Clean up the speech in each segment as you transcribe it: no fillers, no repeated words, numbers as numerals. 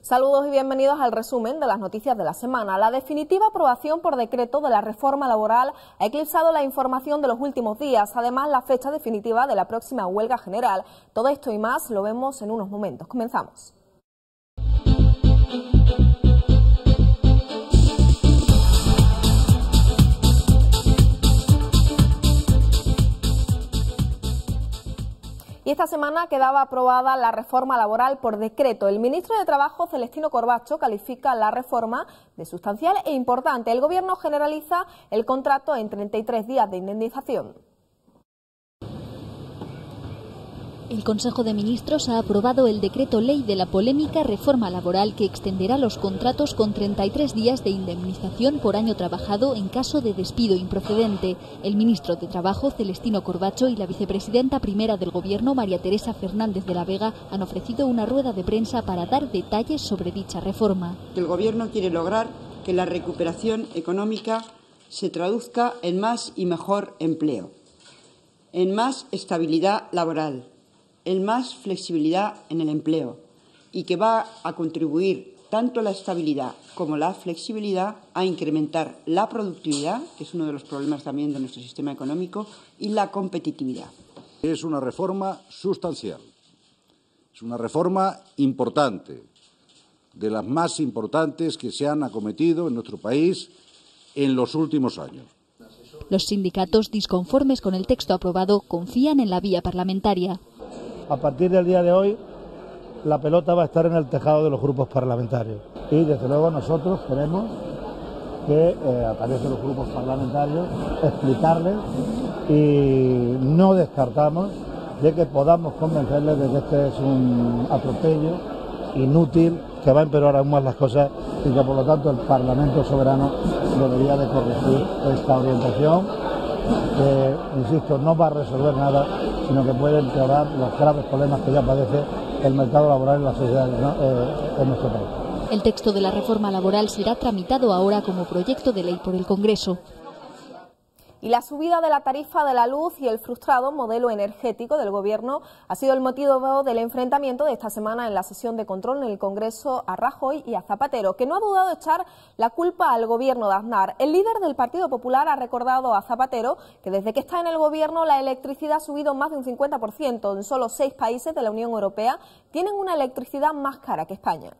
Saludos y bienvenidos al resumen de las noticias de la semana. La definitiva aprobación por decreto de la reforma laboral ha eclipsado la información de los últimos días. Además, la fecha definitiva de la próxima huelga general. Todo esto y más lo vemos en unos momentos. Comenzamos. Y esta semana quedaba aprobada la reforma laboral por decreto. El ministro de Trabajo, Celestino Corbacho, califica la reforma de sustancial e importante. El Gobierno generaliza el contrato en 33 días de indemnización. El Consejo de Ministros ha aprobado el decreto ley de la polémica reforma laboral que extenderá los contratos con 33 días de indemnización por año trabajado en caso de despido improcedente. El ministro de Trabajo, Celestino Corbacho, y la vicepresidenta primera del Gobierno, María Teresa Fernández de la Vega, han ofrecido una rueda de prensa para dar detalles sobre dicha reforma. El Gobierno quiere lograr que la recuperación económica se traduzca en más y mejor empleo, en más estabilidad laboral, en más flexibilidad en el empleo y que va a contribuir tanto la estabilidad como la flexibilidad a incrementar la productividad, que es uno de los problemas también de nuestro sistema económico, y la competitividad. Es una reforma sustancial, es una reforma importante, de las más importantes que se han acometido en nuestro país en los últimos años. Los sindicatos, disconformes con el texto aprobado, confían en la vía parlamentaria. A partir del día de hoy, la pelota va a estar en el tejado de los grupos parlamentarios. Y, desde luego, nosotros queremos que, a través de los grupos parlamentarios, explicarles y no descartamos de que podamos convencerles de que este es un atropello inútil, que va a empeorar aún más las cosas y que, por lo tanto, el Parlamento soberano debería de corregir esta orientación, que, insisto, no va a resolver nada, sino que puede empeorar los graves problemas que ya padece el mercado laboral en la sociedad en nuestro país. El texto de la reforma laboral será tramitado ahora como proyecto de ley por el Congreso. Y la subida de la tarifa de la luz y el frustrado modelo energético del Gobierno ha sido el motivo del enfrentamiento de esta semana en la sesión de control en el Congreso a Rajoy y a Zapatero, que no ha dudado de echar la culpa al Gobierno de Aznar. El líder del Partido Popular ha recordado a Zapatero que desde que está en el Gobierno la electricidad ha subido más de un 50%. En solo 6 países de la Unión Europea tienen una electricidad más cara que España.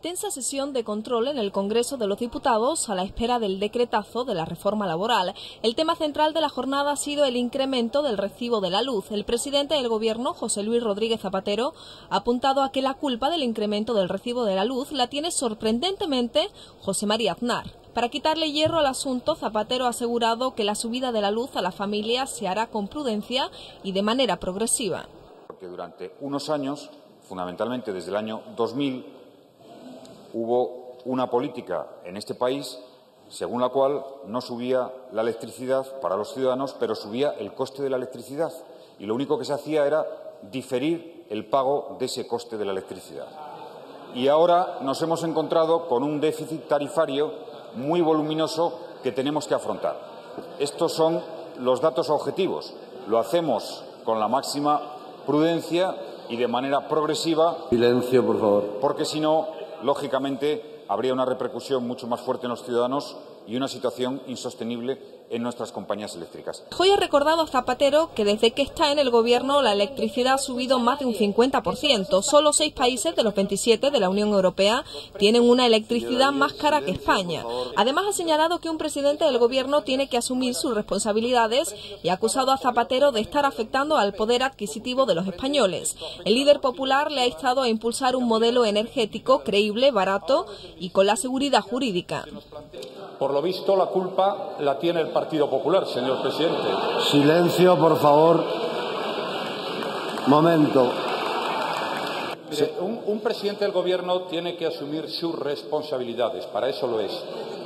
Tensa sesión de control en el Congreso de los Diputados a la espera del decretazo de la reforma laboral. El tema central de la jornada ha sido el incremento del recibo de la luz. El presidente del Gobierno, José Luis Rodríguez Zapatero, ha apuntado a que la culpa del incremento del recibo de la luz la tiene sorprendentemente José María Aznar. Para quitarle hierro al asunto, Zapatero ha asegurado que la subida de la luz a las familias se hará con prudencia y de manera progresiva. Porque durante unos años, fundamentalmente desde el año 2000, hubo una política en este país según la cual no subía la electricidad para los ciudadanos, pero subía el coste de la electricidad. Y lo único que se hacía era diferir el pago de ese coste de la electricidad. Y ahora nos hemos encontrado con un déficit tarifario muy voluminoso que tenemos que afrontar. Estos son los datos objetivos. Lo hacemos con la máxima prudencia y de manera progresiva. Silencio, por favor. Porque si no, lógicamente, habría una repercusión mucho más fuerte en los ciudadanos y una situación insostenible en nuestras compañías eléctricas. Hoy ha recordado a Zapatero que desde que está en el Gobierno la electricidad ha subido más de un 50%. Solo 6 países de los 27 de la Unión Europea tienen una electricidad más cara que España. Además, ha señalado que un presidente del Gobierno tiene que asumir sus responsabilidades y ha acusado a Zapatero de estar afectando al poder adquisitivo de los españoles. El líder popular le ha instado a impulsar un modelo energético creíble, barato y con la seguridad jurídica. Por lo visto, la culpa la tiene el Partido Popular, señor presidente. Silencio, por favor. Momento. Un presidente del Gobierno tiene que asumir sus responsabilidades, para eso lo es.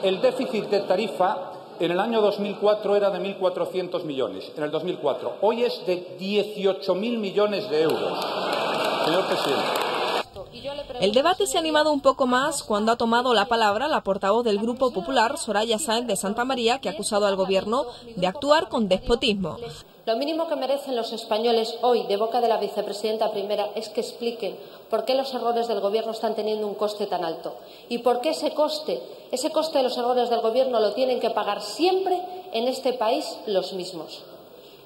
El déficit de tarifa en el año 2004 era de 1.400 millones, en el 2004. Hoy es de 18.000 millones de euros, señor presidente. El debate se ha animado un poco más cuando ha tomado la palabra la portavoz del Grupo Popular, Soraya Sáenz de Santamaría, que ha acusado al Gobierno de actuar con despotismo. Lo mínimo que merecen los españoles hoy, de boca de la vicepresidenta primera, es que expliquen por qué los errores del Gobierno están teniendo un coste tan alto y por qué ese coste de los errores del Gobierno lo tienen que pagar siempre en este país los mismos.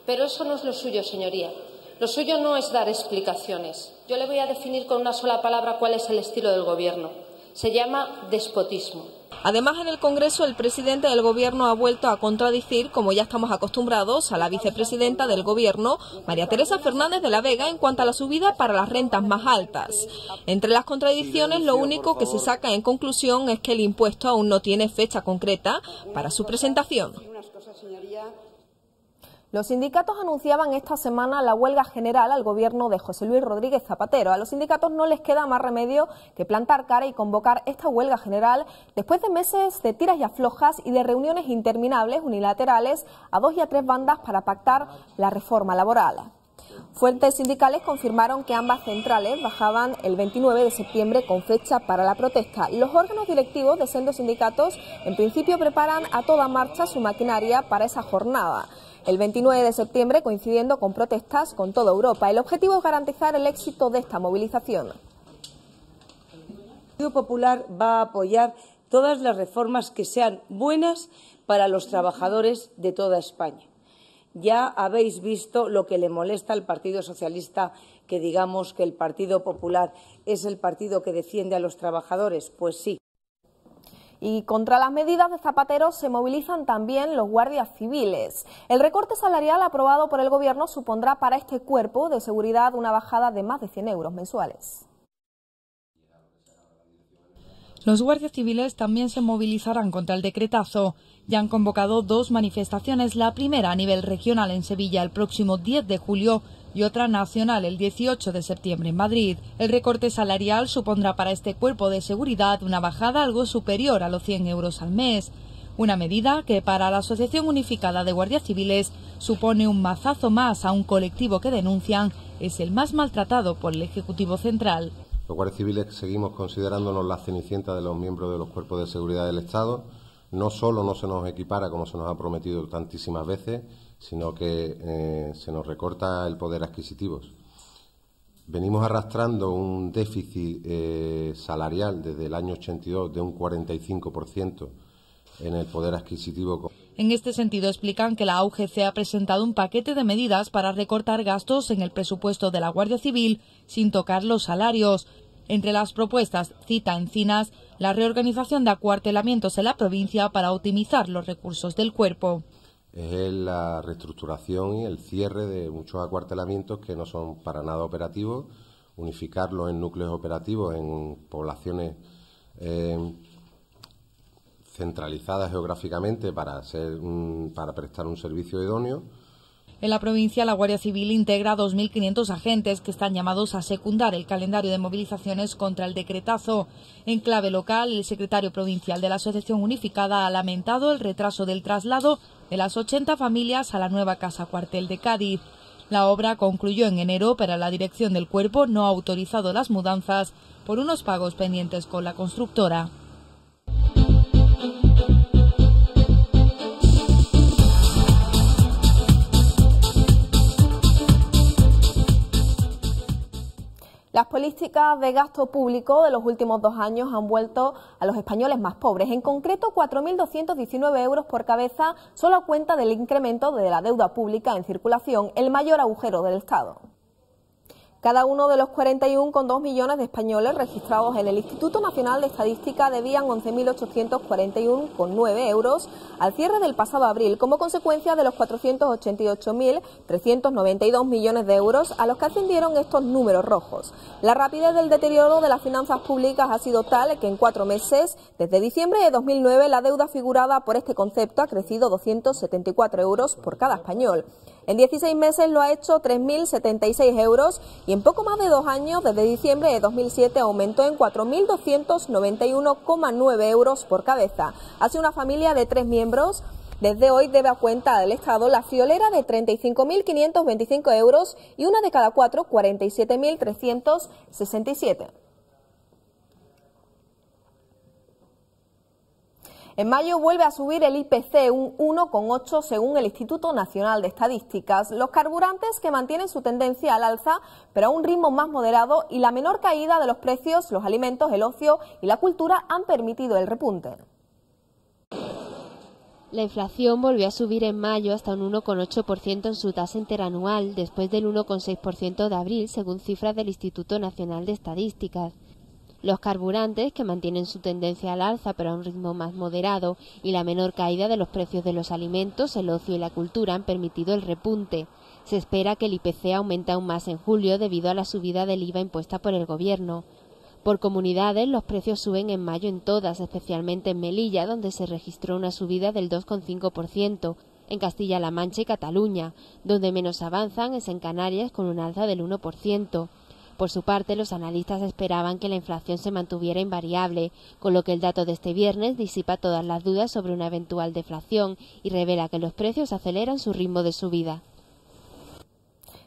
Pero eso no es lo suyo, señoría. Lo suyo no es dar explicaciones. Yo le voy a definir con una sola palabra cuál es el estilo del Gobierno. Se llama despotismo. Además, en el Congreso, el presidente del Gobierno ha vuelto a contradecir, como ya estamos acostumbrados, a la vicepresidenta del Gobierno, María Teresa Fernández de la Vega, en cuanto a la subida para las rentas más altas. Entre las contradicciones, lo único que se saca en conclusión es que el impuesto aún no tiene fecha concreta para su presentación. Los sindicatos anunciaban esta semana la huelga general al gobierno de José Luis Rodríguez Zapatero. A los sindicatos no les queda más remedio que plantar cara y convocar esta huelga general después de meses de tiras y aflojas y de reuniones interminables unilaterales a 2 y a 3 bandas para pactar la reforma laboral. Fuentes sindicales confirmaron que ambas centrales bajaban el 29 de septiembre con fecha para la protesta. Los órganos directivos de sendos sindicatos en principio preparan a toda marcha su maquinaria para esa jornada. El 29 de septiembre, coincidiendo con protestas con toda Europa. El objetivo es garantizar el éxito de esta movilización. El Partido Popular va a apoyar todas las reformas que sean buenas para los trabajadores de toda España. Ya habéis visto lo que le molesta al Partido Socialista, que digamos que el Partido Popular es el partido que defiende a los trabajadores. Pues sí. Y contra las medidas de Zapatero se movilizan también los guardias civiles. El recorte salarial aprobado por el Gobierno supondrá para este cuerpo de seguridad una bajada de más de 100 euros mensuales. Los guardias civiles también se movilizarán contra el decretazo. Ya han convocado 2 manifestaciones, la primera a nivel regional en Sevilla el próximo 10 de julio y otra nacional el 18 de septiembre en Madrid. El recorte salarial supondrá para este cuerpo de seguridad una bajada algo superior a los 100 euros al mes. Una medida que para la Asociación Unificada de Guardias Civiles supone un mazazo más a un colectivo que denuncian es el más maltratado por el Ejecutivo Central. Los guardias civiles seguimos considerándonos la cenicienta de los miembros de los cuerpos de seguridad del Estado. No solo no se nos equipara como se nos ha prometido tantísimas veces, sino que se nos recorta el poder adquisitivo. Venimos arrastrando un déficit salarial desde el año 82 de un 45% en el poder adquisitivo. En este sentido, explican que la UGC ha presentado un paquete de medidas para recortar gastos en el presupuesto de la Guardia Civil sin tocar los salarios. Entre las propuestas cita Encinas la reorganización de acuartelamientos en la provincia para optimizar los recursos del cuerpo. Es la reestructuración y el cierre de muchos acuartelamientos que no son para nada operativos, unificarlos en núcleos operativos en poblaciones centralizadas geográficamente para prestar un servicio idóneo. En la provincia, la Guardia Civil integra 2.500 agentes que están llamados a secundar el calendario de movilizaciones contra el decretazo. En clave local, el secretario provincial de la Asociación Unificada ha lamentado el retraso del traslado de las 80 familias a la nueva casa cuartel de Cádiz. La obra concluyó en enero, pero la dirección del cuerpo no ha autorizado las mudanzas por unos pagos pendientes con la constructora. Las políticas de gasto público de los últimos 2 años han vuelto a los españoles más pobres. En concreto, 4.219 euros por cabeza, solo a cuenta del incremento de la deuda pública en circulación, el mayor agujero del Estado. Cada uno de los 41,2 millones de españoles registrados en el Instituto Nacional de Estadística debían 11.841,9 euros al cierre del pasado abril, como consecuencia de los 488.392 millones de euros a los que ascendieron estos números rojos. La rapidez del deterioro de las finanzas públicas ha sido tal que en 4 meses, desde diciembre de 2009, la deuda figurada por este concepto ha crecido 274 euros por cada español. En 16 meses lo ha hecho 3.076 euros y en poco más de 2 años, desde diciembre de 2007, aumentó en 4.291,9 euros por cabeza. Así, una familia de 3 miembros desde hoy debe a cuenta del Estado la friolera de 35.525 euros y una de cada 4, 47.367. En mayo vuelve a subir el IPC un 1,8 según el Instituto Nacional de Estadísticas. Los carburantes que mantienen su tendencia al alza, pero a un ritmo más moderado, y la menor caída de los precios, los alimentos, el ocio y la cultura han permitido el repunte. La inflación volvió a subir en mayo hasta un 1,8% en su tasa interanual, después del 1,6% de abril, según cifras del Instituto Nacional de Estadísticas. Los carburantes, que mantienen su tendencia al alza pero a un ritmo más moderado, y la menor caída de los precios de los alimentos, el ocio y la cultura han permitido el repunte. Se espera que el IPC aumente aún más en julio debido a la subida del IVA impuesta por el Gobierno. Por comunidades, los precios suben en mayo en todas, especialmente en Melilla, donde se registró una subida del 2,5%, en Castilla-La Mancha y Cataluña. Donde menos avanzan es en Canarias, con un alza del 1%. Por su parte, los analistas esperaban que la inflación se mantuviera invariable, con lo que el dato de este viernes disipa todas las dudas sobre una eventual deflación y revela que los precios aceleran su ritmo de subida.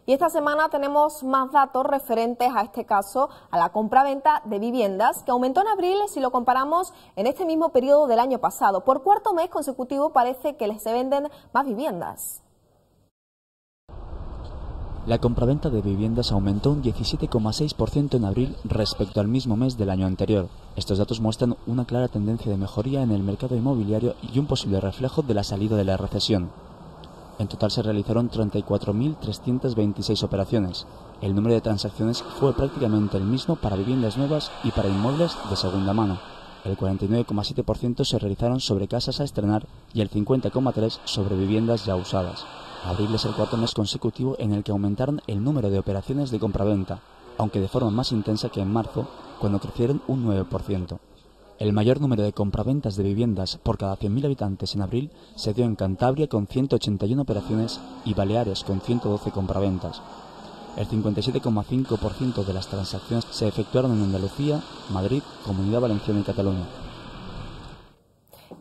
Y esta semana tenemos más datos referentes a este caso, a la compraventa de viviendas, que aumentó en abril si lo comparamos en este mismo periodo del año pasado. Por cuarto mes consecutivo parece que se venden más viviendas. La compraventa de viviendas aumentó un 17,6% en abril respecto al mismo mes del año anterior. Estos datos muestran una clara tendencia de mejoría en el mercado inmobiliario y un posible reflejo de la salida de la recesión. En total se realizaron 34.326 operaciones. El número de transacciones fue prácticamente el mismo para viviendas nuevas y para inmuebles de segunda mano. El 49,7% se realizaron sobre casas a estrenar y el 50,3% sobre viviendas ya usadas. Abril es el cuarto mes consecutivo en el que aumentaron el número de operaciones de compraventa, aunque de forma más intensa que en marzo, cuando crecieron un 9%. El mayor número de compraventas de viviendas por cada 100.000 habitantes en abril se dio en Cantabria con 181 operaciones y Baleares con 112 compraventas. El 57,5% de las transacciones se efectuaron en Andalucía, Madrid, Comunidad Valenciana y Cataluña.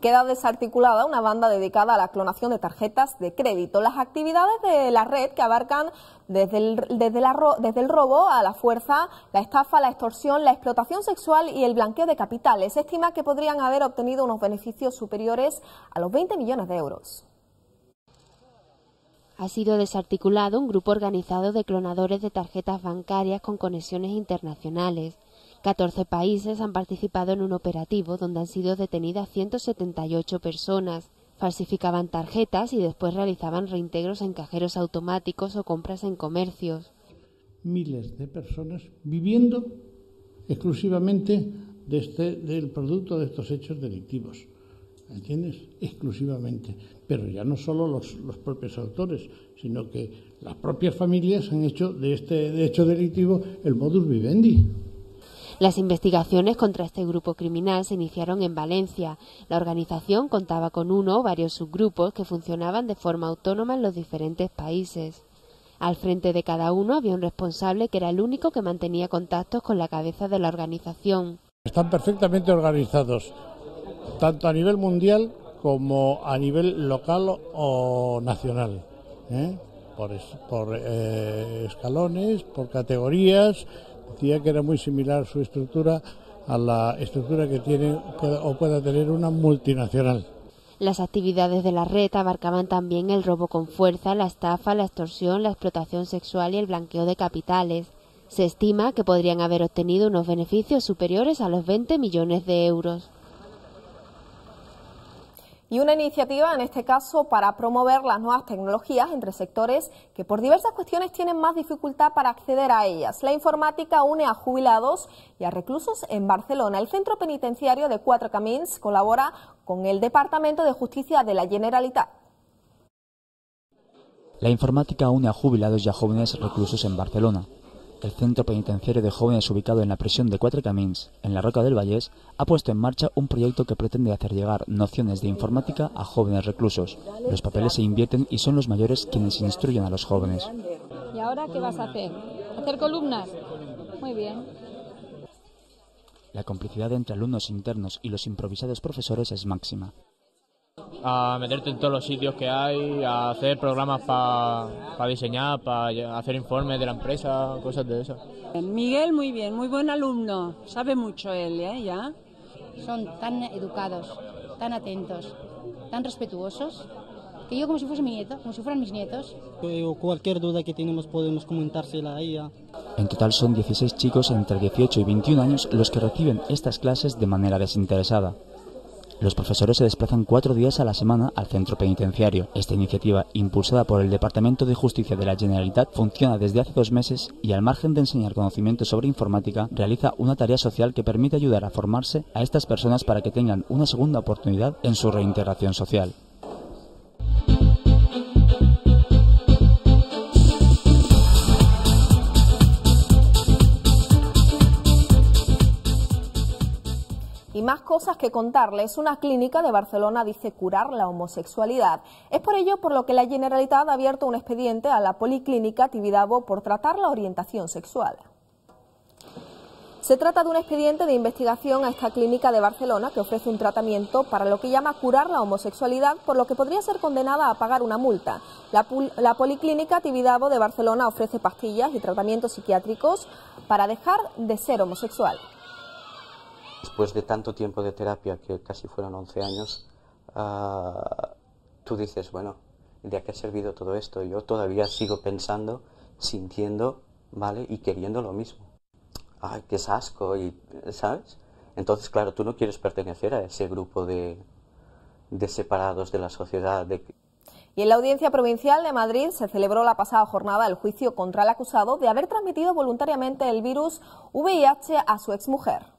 Queda desarticulada una banda dedicada a la clonación de tarjetas de crédito. Las actividades de la red, que abarcan desde el robo a la fuerza, la estafa, la extorsión, la explotación sexual y el blanqueo de capitales, se estima que podrían haber obtenido unos beneficios superiores a los 20 millones de euros. Ha sido desarticulado un grupo organizado de clonadores de tarjetas bancarias con conexiones internacionales. 14 países han participado en un operativo donde han sido detenidas 178 personas. Falsificaban tarjetas y después realizaban reintegros en cajeros automáticos o compras en comercios. Miles de personas viviendo exclusivamente del producto de estos hechos delictivos. ¿Entiendes? Exclusivamente. Pero ya no solo los propios autores, sino que las propias familias han hecho de este hecho delictivo el modus vivendi. Las investigaciones contra este grupo criminal se iniciaron en Valencia. La organización contaba con uno o varios subgrupos que funcionaban de forma autónoma en los diferentes países. Al frente de cada uno había un responsable que era el único que mantenía contactos con la cabeza de la organización. Están perfectamente organizados, tanto a nivel mundial como a nivel local o nacional, por escalones, por categorías. Decía que era muy similar su estructura a la estructura que tiene o pueda tener una multinacional. Las actividades de la red abarcaban también el robo con fuerza, la estafa, la extorsión, la explotación sexual y el blanqueo de capitales. Se estima que podrían haber obtenido unos beneficios superiores a los 20 millones de euros. Y una iniciativa, en este caso, para promover las nuevas tecnologías entre sectores que por diversas cuestiones tienen más dificultad para acceder a ellas. La informática une a jubilados y a reclusos en Barcelona. El centro penitenciario de Quatre Camins colabora con el Departamento de Justicia de la Generalitat. La informática une a jubilados y a jóvenes reclusos en Barcelona. El centro penitenciario de jóvenes ubicado en la prisión de Quatre Camins, en la Roca del Vallès, ha puesto en marcha un proyecto que pretende hacer llegar nociones de informática a jóvenes reclusos. Los papeles se invierten y son los mayores quienes instruyen a los jóvenes. ¿Y ahora qué vas a hacer? ¿Hacer columnas? Muy bien. La complicidad entre alumnos internos y los improvisados profesores es máxima. A meterte en todos los sitios que hay, a hacer programas para diseñar, para hacer informes de la empresa, cosas de eso. Miguel, muy bien, muy buen alumno, sabe mucho él, ¿ya? Son tan educados, tan atentos, tan respetuosos, que yo como si fuese mi nieto, como si fueran mis nietos. Cualquier duda que tenemos podemos comentársela a ella. En total son 16 chicos entre 18 y 21 años los que reciben estas clases de manera desinteresada. Los profesores se desplazan 4 días a la semana al centro penitenciario. Esta iniciativa, impulsada por el Departamento de Justicia de la Generalitat, funciona desde hace 2 meses y, al margen de enseñar conocimientos sobre informática, realiza una tarea social que permite ayudar a formarse a estas personas para que tengan una segunda oportunidad en su reintegración social. Y más cosas que contarles. Una clínica de Barcelona dice curar la homosexualidad. Es por ello por lo que la Generalitat ha abierto un expediente a la Policlínica Tibidabo por tratar la orientación sexual. Se trata de un expediente de investigación a esta clínica de Barcelona que ofrece un tratamiento para lo que llama curar la homosexualidad, por lo que podría ser condenada a pagar una multa. La Policlínica Tibidabo de Barcelona ofrece pastillas y tratamientos psiquiátricos para dejar de ser homosexual. Después de tanto tiempo de terapia, que casi fueron 11 años, tú dices, bueno, ¿de qué ha servido todo esto? Yo todavía sigo pensando, sintiendo, ¿vale? Y queriendo lo mismo. Ay, qué asco, y, ¿sabes? Entonces, claro, tú no quieres pertenecer a ese grupo de separados de la sociedad. Y en la Audiencia Provincial de Madrid se celebró la pasada jornada el juicio contra el acusado de haber transmitido voluntariamente el virus VIH a su exmujer.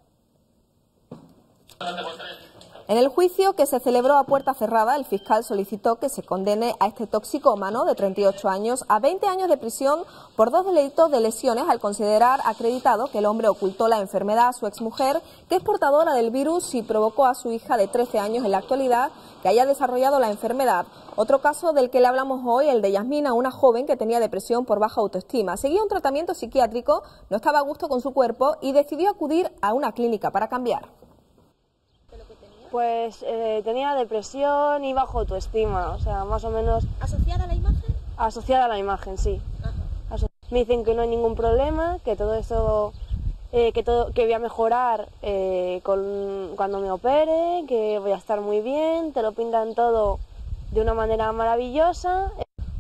En el juicio, que se celebró a puerta cerrada, el fiscal solicitó que se condene a este toxicómano de 38 años a 20 años de prisión por 2 delitos de lesiones, al considerar acreditado que el hombre ocultó la enfermedad a su exmujer, que es portadora del virus, y provocó a su hija de 13 años en la actualidad que haya desarrollado la enfermedad. Otro caso del que le hablamos hoy, el de Yasmina, una joven que tenía depresión por baja autoestima. Seguía un tratamiento psiquiátrico, no estaba a gusto con su cuerpo y decidió acudir a una clínica para cambiar. Pues tenía depresión y baja autoestima, o sea, más o menos... ¿Asociada a la imagen? Asociada a la imagen, sí. Me dicen que no hay ningún problema, que todo esto, que voy a mejorar cuando me opere, que voy a estar muy bien, te lo pintan todo de una manera maravillosa.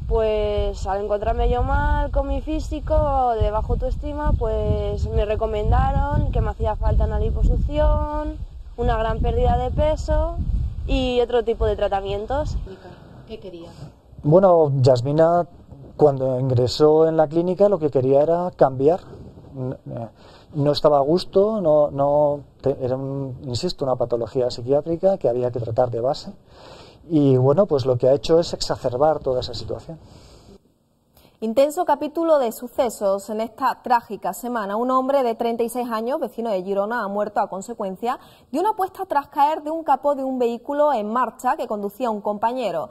Pues al encontrarme yo mal con mi físico de baja autoestima, pues me recomendaron que me hacía falta una liposucción, una gran pérdida de peso y otro tipo de tratamientos. ¿Qué quería? Bueno, Yasmina, cuando ingresó en la clínica, lo que quería era cambiar. No estaba a gusto, era, insisto, una patología psiquiátrica que había que tratar de base. Y bueno, pues lo que ha hecho es exacerbar toda esa situación. Intenso capítulo de sucesos en esta trágica semana. Un hombre de 36 años, vecino de Girona, ha muerto a consecuencia de una apuesta tras caer de un capó de un vehículo en marcha que conducía un compañero.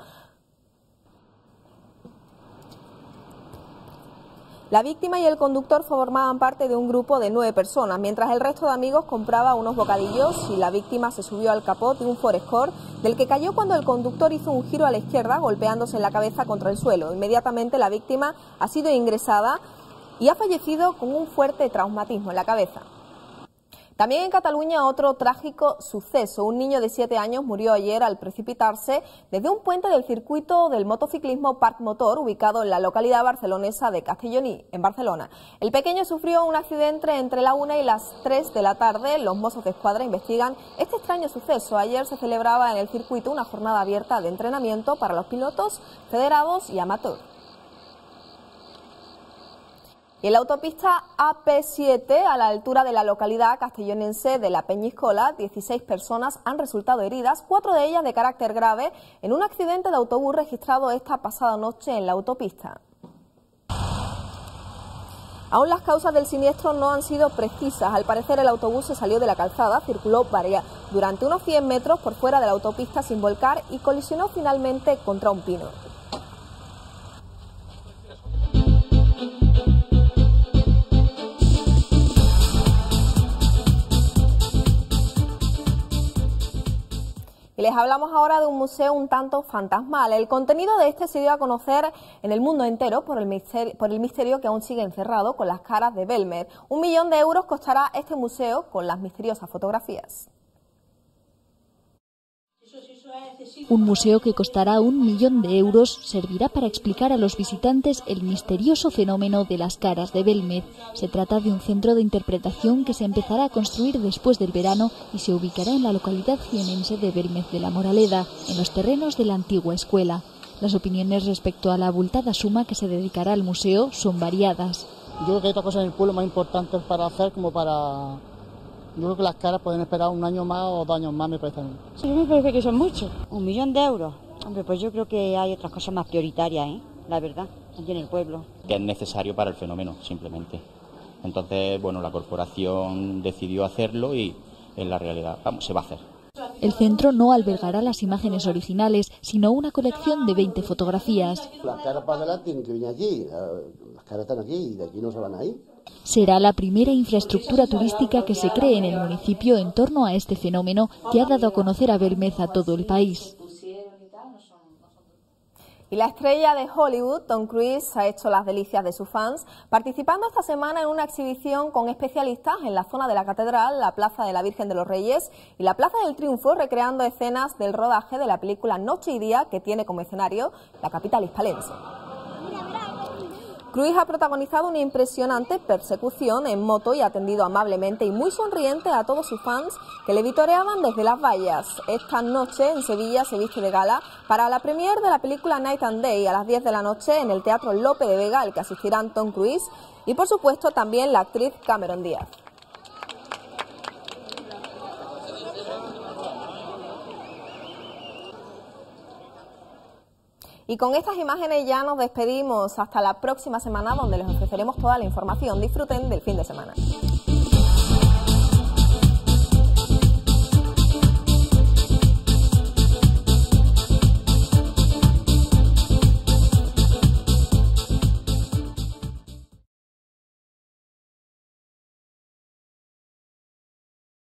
La víctima y el conductor formaban parte de un grupo de 9 personas, mientras el resto de amigos compraba unos bocadillos, y la víctima se subió al capó de un Ford Escort, del que cayó cuando el conductor hizo un giro a la izquierda, golpeándose en la cabeza contra el suelo. Inmediatamente la víctima ha sido ingresada y ha fallecido con un fuerte traumatismo en la cabeza. También en Cataluña, otro trágico suceso. Un niño de 7 años murió ayer al precipitarse desde un puente del circuito del motociclismo Parc Motor, ubicado en la localidad barcelonesa de Castelloní, en Barcelona. El pequeño sufrió un accidente entre la 1 y las 3 de la tarde. Los Mossos de Escuadra investigan este extraño suceso. Ayer se celebraba en el circuito una jornada abierta de entrenamiento para los pilotos federados y amateurs. Y en la autopista AP7, a la altura de la localidad castellonense de La Peñíscola, 16 personas han resultado heridas, 4 de ellas de carácter grave, en un accidente de autobús registrado esta pasada noche en la autopista. Aún las causas del siniestro no han sido precisas. Al parecer el autobús se salió de la calzada, circuló durante unos 100 metros por fuera de la autopista sin volcar y colisionó finalmente contra un pino. Y les hablamos ahora de un museo un tanto fantasmal. El contenido de este se dio a conocer en el mundo entero por el misterio que aún sigue encerrado con las caras de Belmed. 1 millón de euros costará este museo con las misteriosas fotografías. Eso Un museo que costará 1 millón de euros servirá para explicar a los visitantes el misterioso fenómeno de las caras de Belmez. Se trata de un centro de interpretación que se empezará a construir después del verano y se ubicará en la localidad jienense de Belmez de la Moraleda, en los terrenos de la antigua escuela. Las opiniones respecto a la abultada suma que se dedicará al museo son variadas. Yo creo que hay otras cosas en el pueblo más importantes para hacer como para... Yo creo que las caras pueden esperar 1 año más o 2 años más, me parece a mí. Sí, me parece que son muchos. 1 millón de euros. Hombre, pues yo creo que hay otras cosas más prioritarias, la verdad, aquí en el pueblo. Que es necesario para el fenómeno, simplemente. Entonces, bueno, la corporación decidió hacerlo y en la realidad, vamos, se va a hacer. El centro no albergará las imágenes originales, sino una colección de 20 fotografías. Las caras para adelante tienen que venir aquí, las caras están aquí y de aquí no se van a ir. Será la primera infraestructura turística que se cree en el municipio en torno a este fenómeno que ha dado a conocer a Belmez a todo el país. Y la estrella de Hollywood, Tom Cruise, ha hecho las delicias de sus fans, participando esta semana en una exhibición con especialistas en la zona de la Catedral, la Plaza de la Virgen de los Reyes y la Plaza del Triunfo, recreando escenas del rodaje de la película Noche y Día, que tiene como escenario la capital hispalense. Cruise ha protagonizado una impresionante persecución en moto y ha atendido amablemente y muy sonriente a todos sus fans que le vitoreaban desde las vallas. Esta noche en Sevilla se viste de gala para la premier de la película Night and Day a las 10 de la noche en el Teatro Lope de Vega, al que asistirán Tom Cruise y por supuesto también la actriz Cameron Díaz. Y con estas imágenes ya nos despedimos hasta la próxima semana, donde les ofreceremos toda la información. Disfruten del fin de semana.